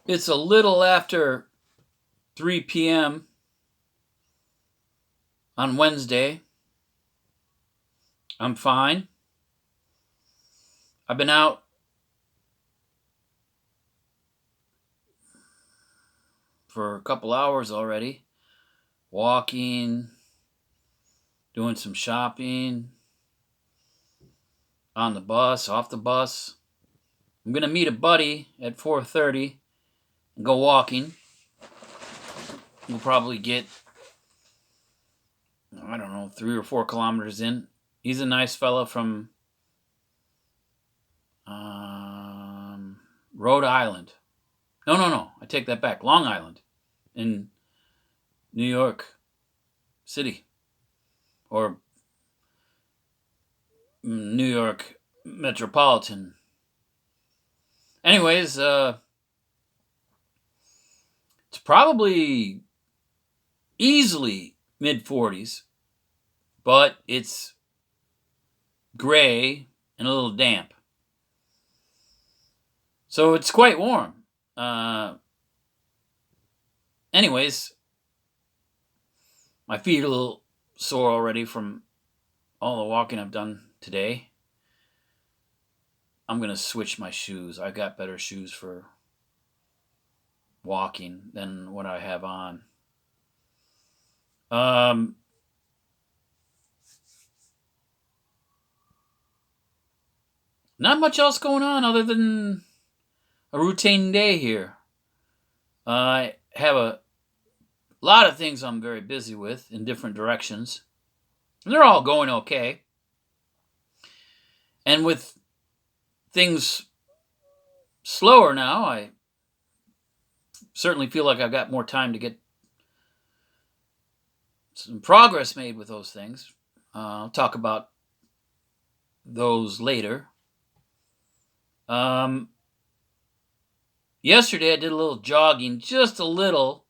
It's a little after 3 p.m. on Wednesday. I'm fine. I've been out for a couple hours already, walking, doing some shopping, on the bus, off the bus. I'm going to meet a buddy at 4:30 and go walking. We'll probably get, I don't know, 3 or 4 kilometers in. He's a nice fella from Rhode Island. No. I take that back. Long Island in New York City or New York Metropolitan. Anyways, it's probably easily mid 40s, but it's gray and a little damp. So it's quite warm. Anyways, my feet are a little sore already from all the walking I've done today. I'm going to switch my shoes. I got better shoes for walking than what I have on. Not much else going on other than a routine day here. I have a lot of things I'm very busy with in different directions. And they're all going okay. And with things slower now, I certainly feel like I've got more time to get some progress made with those things. I'll talk about those later. Yesterday I did a little jogging, just a little,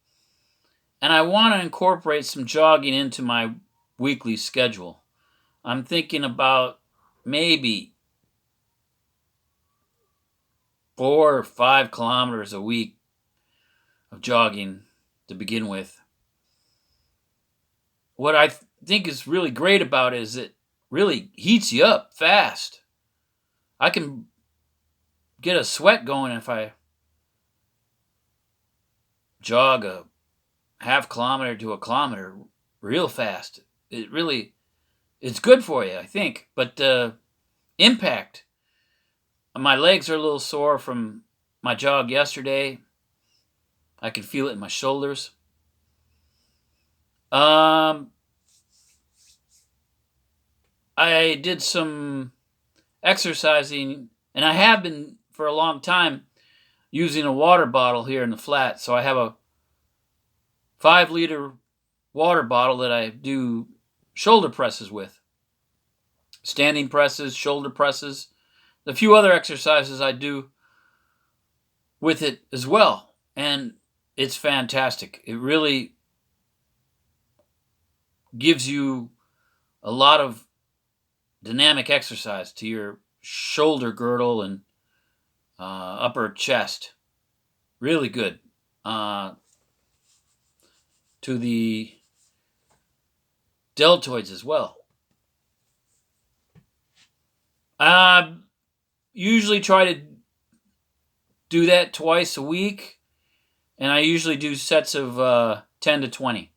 and I want to incorporate some jogging into my weekly schedule. I'm thinking about maybe 4 or 5 kilometers a week of jogging to begin with. What I think is really great about it is it really heats you up fast. I can get a sweat going if I jog a half kilometer to a kilometer real fast. It's good for you, I think. But impact. My legs are a little sore from my jog yesterday. I can feel it in my shoulders. I did some exercising, and I have been for a long time using a water bottle here in the flat. So I have a 5-liter water bottle that I do shoulder presses with. Standing presses, shoulder presses, a few other exercises I do with it as well. And it's fantastic. It really gives you a lot of dynamic exercise to your shoulder girdle and upper chest. Really good. To the deltoids as well. I usually try to do that twice a week, and I usually do sets of 10 to 20.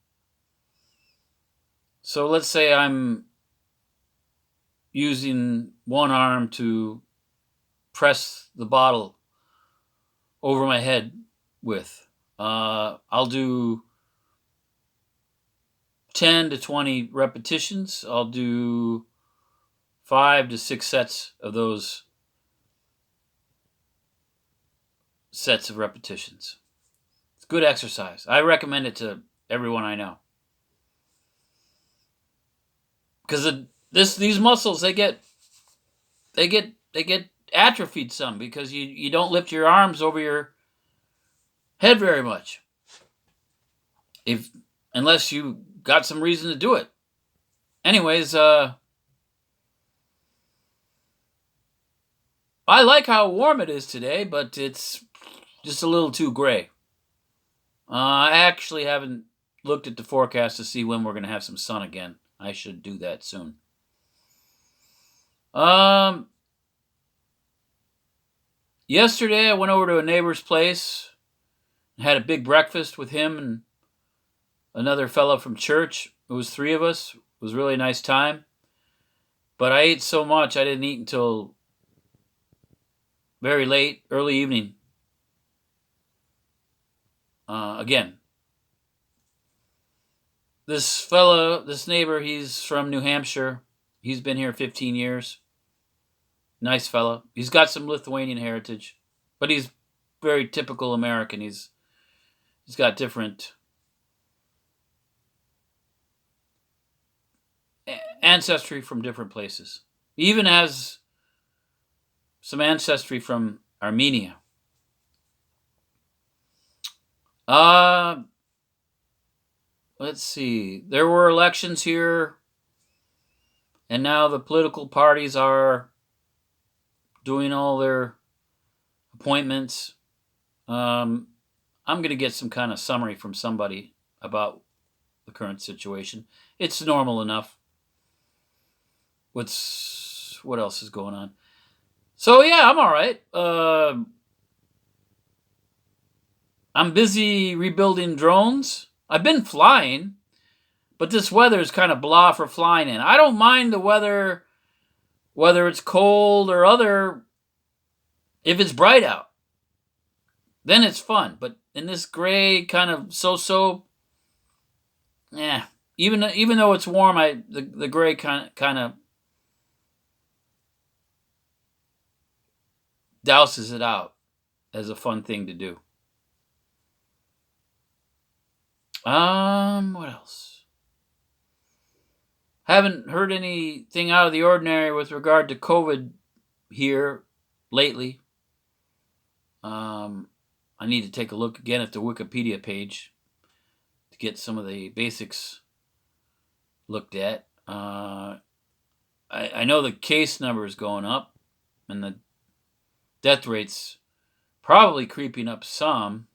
So let's say I'm using one arm to press the bottle over my head with. I'll do 10 to 20 repetitions. I'll do 5 to 6 sets of those sets of repetitions. It's good exercise. I recommend it to everyone I know. Because these muscles they get atrophied some because you don't lift your arms over your head very much. Unless you got some reason to do it. Anyways, I like how warm it is today, but it's just a little too gray. I actually haven't looked at the forecast to see when we're going to have some sun again. I should do that soon. Um, Yesterday I went over to a neighbor's place, had a big breakfast with him and another fellow from church. It was three of us. It was a really nice time. But I ate so much I didn't eat until very late, early evening. Again, this neighbor, he's from New Hampshire. He's been here 15 years. Nice fella. He's got some Lithuanian heritage, but he's very typical American. He's got different ancestry from different places. He even has some ancestry from Armenia. Uh, let's see. There were elections here, and now the political parties are doing all their appointments. I'm going to get some kind of summary from somebody about the current situation. It's normal enough. What else is going on? So yeah, I'm all right. I'm busy rebuilding drones. I've been flying, but this weather is kind of blah for flying in. I don't mind the weather, whether it's cold or other, if it's bright out. Then it's fun. But in this gray kind of so, yeah. Even though it's warm, the gray kind of douses it out as a fun thing to do. What else? Haven't heard anything out of the ordinary with regard to COVID here lately. I need to take a look again at the Wikipedia page to get some of the basics looked at. I know the case number is going up, and the death rate's probably creeping up some.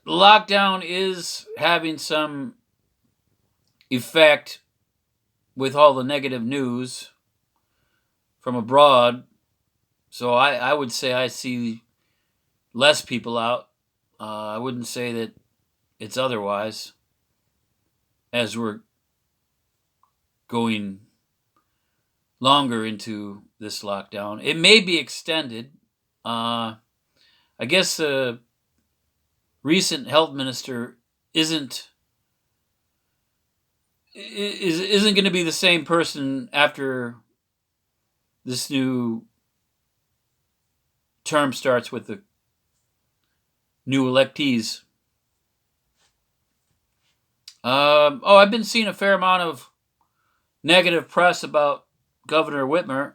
Lockdown is having some effect with all the negative news from abroad. So I would say I see less people out. I wouldn't say that it's otherwise as we're going longer into this lockdown. It may be extended. I guess the recent health minister isn't going to be the same person after this new term starts with the new electees. I've been seeing a fair amount of negative press about Governor Whitmer.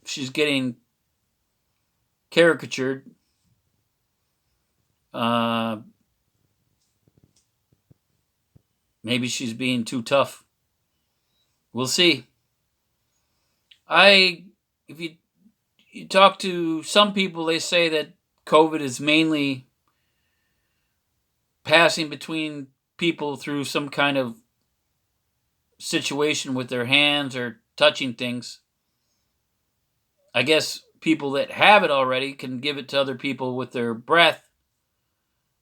She's getting caricatured. Maybe she's being too tough. We'll see. If you talk to some people, they say that COVID is mainly passing between people through some kind of situation with their hands or touching things. I guess people that have it already can give it to other people with their breath,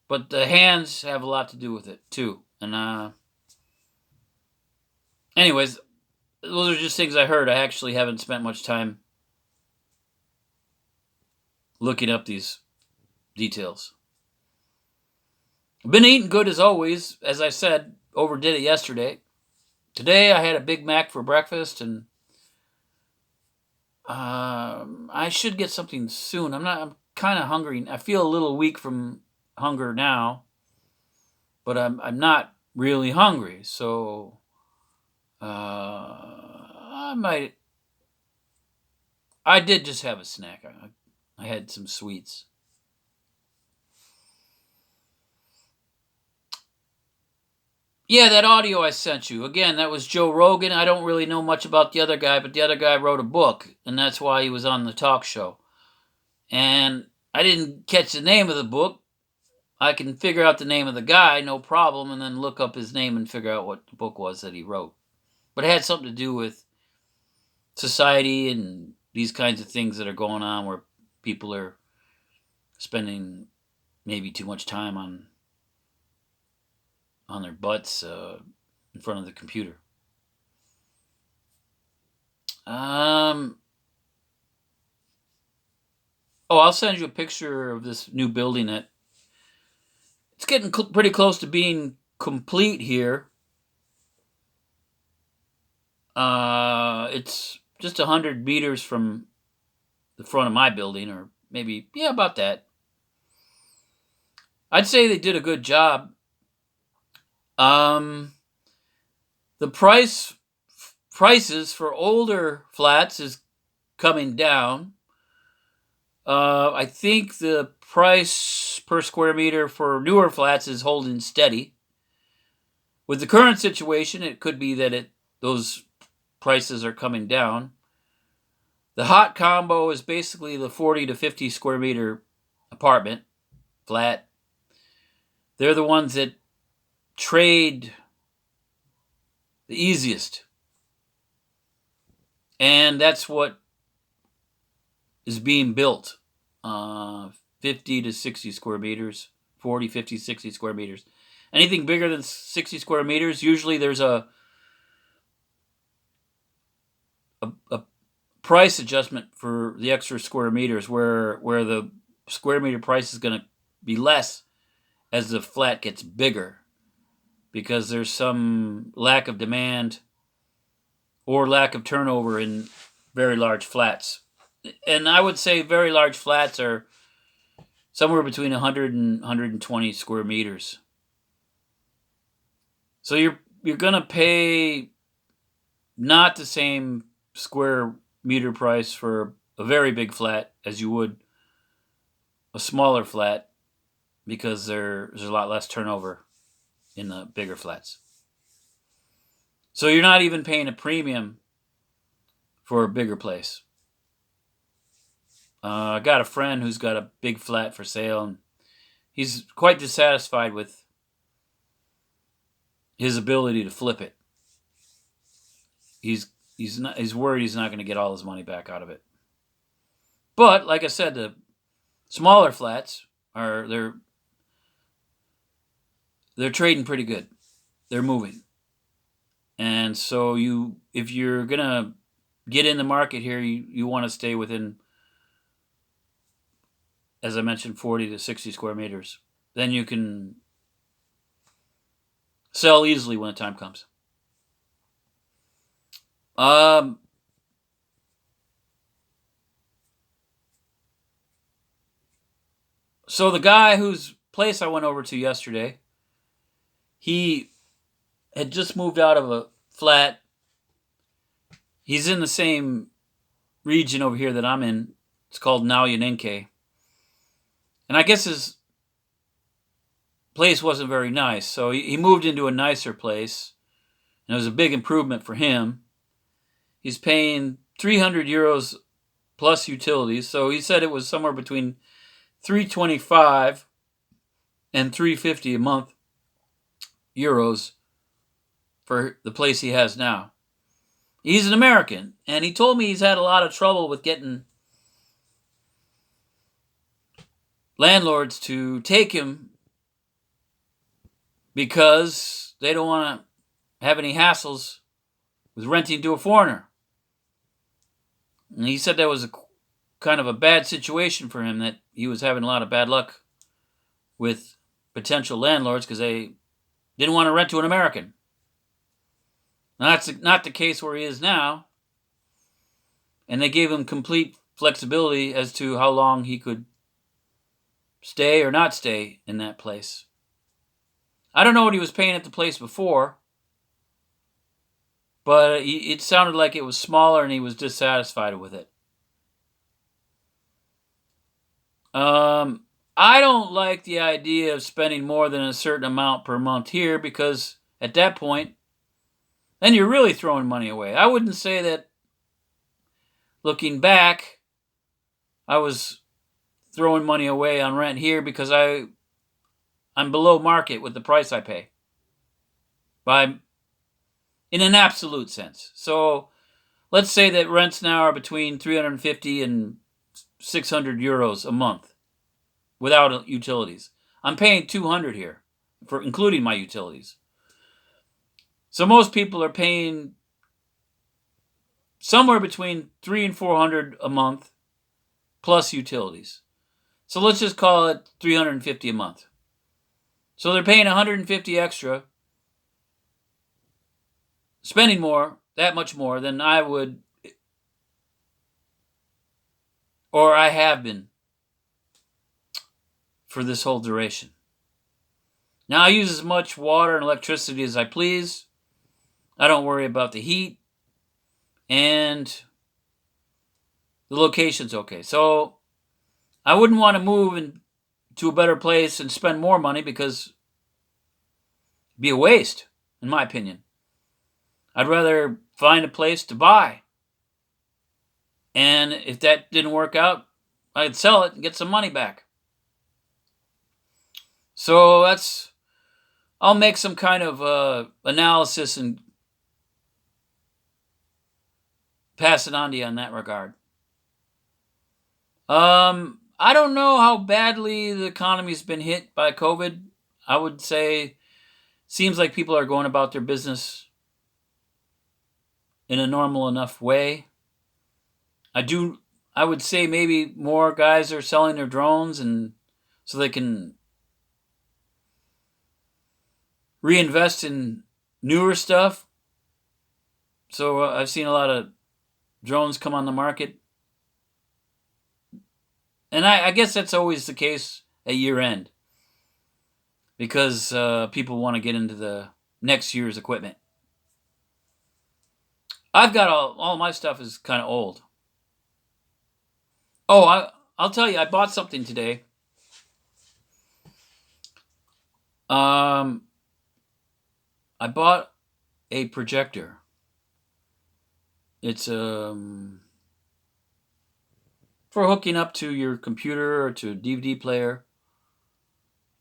but the hands have a lot to do with it too. And anyways, those are just things I heard. I actually haven't spent much time looking up these details. I've been eating good as always. As I said, overdid it yesterday. Today I had a Big Mac for breakfast, and I should get something soon. I'm kind of hungry. I feel a little weak from hunger now, but I'm not really hungry. So I did just have a snack. I had some sweets. Yeah, that audio I sent you. Again, that was Joe Rogan. I don't really know much about the other guy, but the other guy wrote a book, and that's why he was on the talk show. And I didn't catch the name of the book. I can figure out the name of the guy, no problem, and then look up his name and figure out what the book was that he wrote. But it had something to do with society and these kinds of things that are going on where people are spending maybe too much time on their butts in front of the computer. Oh, I'll send you a picture of this new building that it's getting pretty close to being complete here. It's just 100 meters from the front of my building, or maybe, yeah, about that. I'd say they did a good job. The prices for older flats is coming down. I think the price per square meter for newer flats is holding steady. With the current situation, it could be that those prices are coming down. The hot combo is basically the 40 to 50 square meter apartment flat. They're the ones that trade the easiest. And that's what is being built. 50 to 60 square meters, 40, 50, 60 square meters. Anything bigger than 60 square meters, usually there's a price adjustment for the extra square meters where the square meter price is going to be less as the flat gets bigger because there's some lack of demand or lack of turnover in very large flats. And I would say very large flats are somewhere between 100 and 120 square meters. So you're going to pay not the same square meter price for a very big flat as you would a smaller flat because there's a lot less turnover in the bigger flats. So you're not even paying a premium for a bigger place. I got a friend who's got a big flat for sale, and he's quite dissatisfied with his ability to flip it. He's worried he's not going to get all his money back out of it. But like I said, the smaller flats they're trading pretty good. They're moving. And so if you're going to get in the market here, you want to stay within, as I mentioned, 40 to 60 square meters. Then you can sell easily when the time comes. So the guy whose place I went over to yesterday, he had just moved out of a flat. He's in the same region over here that I'm in. It's called Nauyaninke. And I guess his place wasn't very nice, so he moved into a nicer place, and it was a big improvement for him. He's paying 300 euros plus utilities, so he said it was somewhere between 325 and 350 a month euros for the place he has now. He's an American, and he told me he's had a lot of trouble with getting landlords to take him because they don't want to have any hassles with renting to a foreigner. And he said that was kind of a bad situation for him, that he was having a lot of bad luck with potential landlords because they didn't want to rent to an American. Now, that's not the case where he is now. And they gave him complete flexibility as to how long he could stay or not stay in that place. I don't know what he was paying at the place before, but it sounded like it was smaller and he was dissatisfied with it. I don't like the idea of spending more than a certain amount per month here because, at that point, then you're really throwing money away. I wouldn't say that, looking back, I was throwing money away on rent here because I'm below market with the price I pay. In an absolute sense. So let's say that rents now are between 350 and 600 euros a month without utilities. I'm paying 200 here, for including my utilities. So most people are paying somewhere between 300 and 400 a month plus utilities. So let's just call it 350 a month. So they're paying 150 extra, spending more, that much more than I would, or I have been, for this whole duration. Now I use as much water and electricity as I please. I don't worry about the heat, and the location's okay. So I wouldn't want to move to a better place and spend more money because it'd be a waste, in my opinion. I'd rather find a place to buy. And if that didn't work out, I'd sell it and get some money back. So I'll make some kind of analysis and pass it on to you in that regard. I don't know how badly the economy's been hit by COVID. I would say seems like people are going about their business in a normal enough way. I would say maybe more guys are selling their drones and so they can reinvest in newer stuff. So I've seen a lot of drones come on the market. And I guess that's always the case at year end. Because people want to get into the next year's equipment. I've got all my stuff is kind of old. Oh, I'll tell you, I bought something today. I bought a projector. It's for hooking up to your computer or to a DVD player.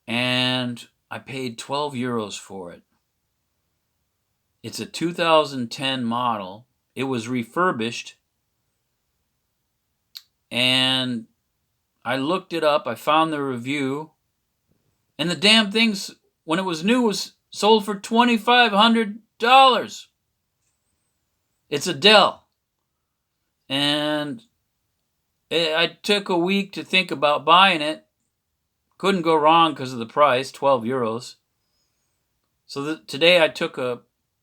And I paid 12 euros for it. It's a 2010 model. It was refurbished. And I looked it up. I found the review. And the damn things, when it was new, was sold for $2,500. It's a Dell. And I took a week to think about buying it. Couldn't go wrong because of the price, 12 euros. So today I took a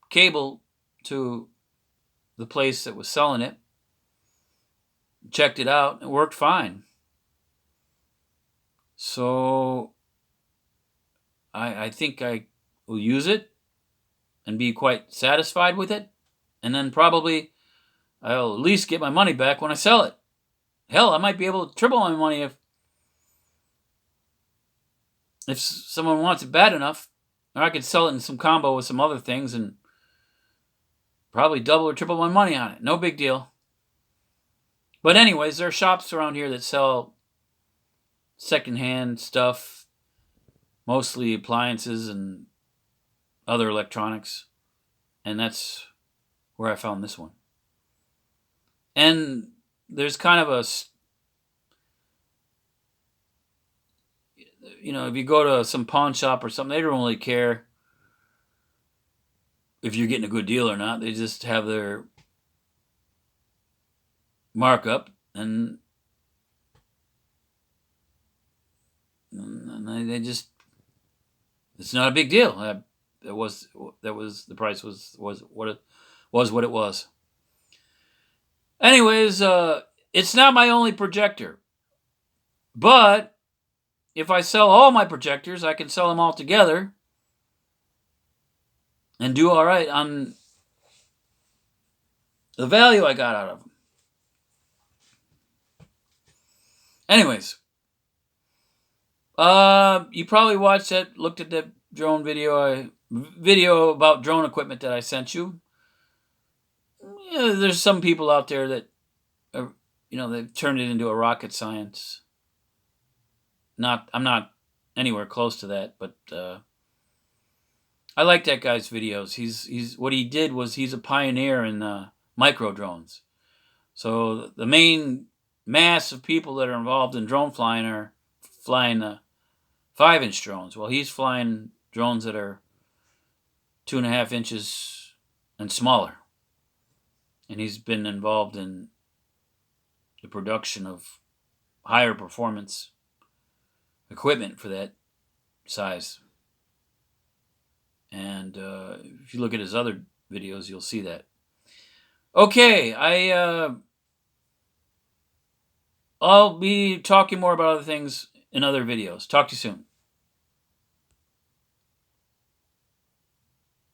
cable to the place that was selling it. Checked it out. It worked fine. So I think I will use it and be quite satisfied with it. And then probably I'll at least get my money back when I sell it. Hell, I might be able to triple my money if someone wants it bad enough. Or I could sell it in some combo with some other things and probably double or triple my money on it. No big deal. But anyways, there are shops around here that sell secondhand stuff, mostly appliances and other electronics. And that's where I found this one. And there's kind of if you go to some pawn shop or something, they don't really care if you're getting a good deal or not. They just have their markup and they just, it's not a big deal. The price was what it was. Anyways, it's not my only projector, but if I sell all my projectors, I can sell them all together and do all right on the value I got out of them. Anyways, you probably looked at that drone video I video about drone equipment that I sent you. Yeah, there's some people out there that, are, they've turned it into a rocket science. I'm not anywhere close to that, but I like that guy's videos. He's what he did was he's a pioneer in micro drones. So the main mass of people that are involved in drone flying are flying 5-inch drones. Well, he's flying drones that are 2.5 inches and smaller, and he's been involved in the production of higher performance equipment for that size. And if you look at his other videos, you'll see that. Okay, I'll be talking more about other things in other videos. Talk to you soon.